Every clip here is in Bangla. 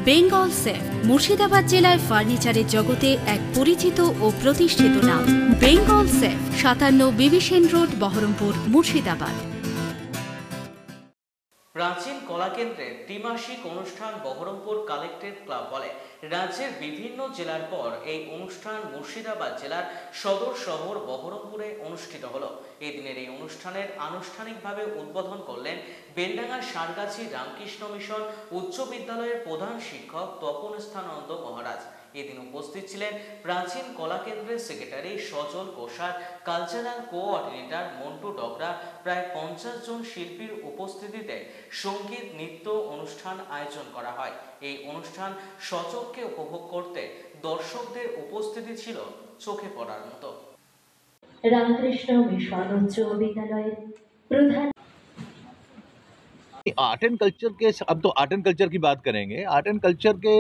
বেঙ্গল সেফ মুর্শিদাবাদ জেলায় ফার্নিচারের জগতে এক পরিচিত ও প্রতিষ্ঠিত নাম। বেঙ্গল সেফ 57 বিবি সেন রোড, বহরমপুর, মুর্শিদাবাদ। প্রাচীন কলাকেন্দ্রের ত্রিমাসিক অনুষ্ঠান বহরমপুর কালেক্টেড ক্লাব হলে রাজ্যের বিভিন্ন জেলার পর এই অনুষ্ঠান মুর্শিদাবাদ জেলার সদর শহর বহরমপুরে অনুষ্ঠিত হলো। এদিনের এই অনুষ্ঠানের আনুষ্ঠানিকভাবে উদ্বোধন করলেন বেলডাঙ্গার সারগাছি রামকৃষ্ণ মিশন উচ্চ বিদ্যালয়ের প্রধান শিক্ষক তপনস্থানন্দ মহারাজ। এদিন উপস্থিত ছিলেন প্রাচীন কলাকেন্দ্রের সেক্রেটারি সজল কোষার, কালচারাল কোঅর্ডিনেটর মন্টু ডগরা, প্রায় 50 জন শিল্পীর উপস্থিতিতে সঙ্গীত নৃত্য অনুষ্ঠান আয়োজন করা হয়। এই অনুষ্ঠান সচক্ষে উপভোগ করতে দর্শকদের উপস্থিতি ছিল চোখে পড়ার মতো। रामकृष्ण मिशन उच्च विद्यालय प्रधान आर्ट एंड कल्चर के, अब तो आर्ट एंड कल्चर की बात करेंगे। आर्ट एंड कल्चर के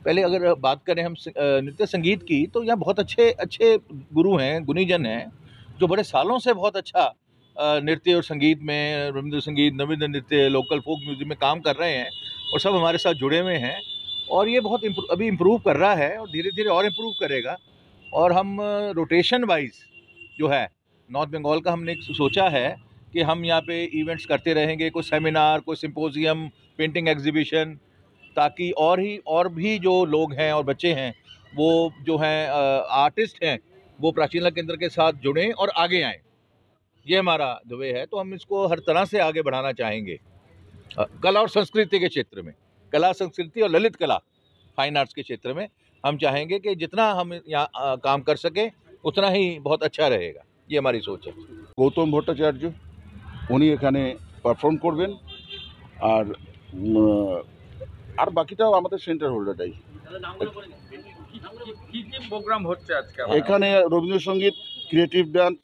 पहले अगर बात करें हम नृत्य संगीत की, तो यहाँ बहुत अच्छे गुरु हैं, गुणीजन हैं, जो बड़े सालों से बहुत अच्छा नृत्य और संगीत में, रविंद्र संगीत, नवीन नृत्य, लोकल फोक म्यूजिक में काम कर रहे हैं और सब हमारे साथ जुड़े हुए हैं। और ये बहुत अभी इम्प्रूव कर रहा है और धीरे धीरे और इम्प्रूव करेगा। और हम रोटेशन वाइज जो है नॉर्थ बंगाल का हमने सोचा है कि हम यहाँ पे इवेंट्स करते रहेंगे, कोई सेमिनार, कोई सिंपोजियम, पेंटिंग एग्जीबिशन, ताकि और भी जो लोग हैं और बच्चे हैं वो जो हैं आर्टिस्ट हैं वो प्राचीन केंद्र के साथ जुड़ें और आगे आएँ। ये हमारा जो वे है, तो हम इसको हर तरह से आगे बढ़ाना चाहेंगे। कला और संस्कृति के क्षेत्र में, कला संस्कृति और ललित कला फाइन आर्ट्स के क्षेत्र में हम चाहेंगे कि जितना हम यहाँ काम कर सकें उतना ही बहुत अच्छा रहेगा। ये हमारी सोच है। গৌতম ভট্টাচার্য উনি এখানে পারফর্ম করবেন, আর বাকিটাও আমাদের সেন্টার হোল্ডারটাই। প্রোগ্রাম হচ্ছে আজকে এখানে রবীন্দ্রসঙ্গীত, ক্রিয়েটিভ ডান্স,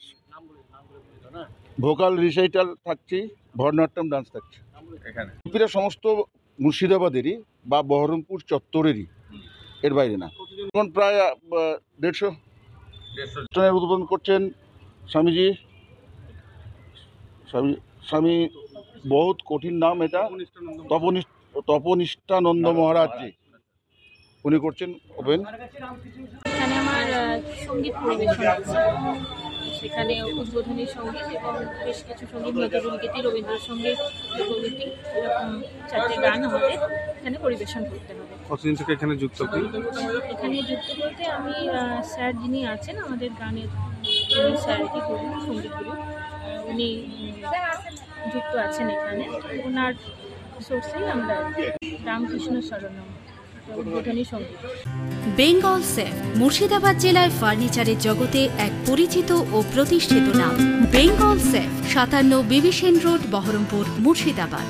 ভোকাল রিসাইটাল থাকছে, ভরনাট্যম ডান্স থাকছে। এখানে শিল্পীরা সমস্ত মুর্শিদাবাদেরই বা বহরমপুর চত্বরেরই, এর বাইরে না। এখন প্রায় 150 জনের উদ্বোধন করছেন স্বামীজি। স্বামী বহুত কঠিন নাম এটা, তপনিষ্ঠানন্দ মহারাজজি উনি করছেন ওপেন। এখানে আমার সঙ্গীত পরিবেশন আছে, সেখানে উদ্বোধনী সঙ্গীত এবং বেশ কিছু সঙ্গীত, নজরুলগীতি, রবীন্দ্রসঙ্গীত, লোকগীতি, এরকম 4টে গান আমাদের এখানে পরিবেশন করতে হবে। কতদিন থেকে এখানে যুক্ত? এখানে যুক্ত বলতে আমি স্যার যিনি আছেন আমাদের গানের স্যার কি গুরু, সঙ্গীত গুরু, উনি যুক্ত আছেন এখানে। ওনার সোর্সেই আমরা রামকৃষ্ণ শরণম উদ্বোধনী সঙ্গীত। বেঙ্গল সেফ মুর্শিদাবাদ জেলায় ফার্নিচারের জগতে এক পরিচিত ও প্রতিষ্ঠিত নাম। বেঙ্গল সেফ 57 বিবি সেন রোড, বহরমপুর, মুর্শিদাবাদ।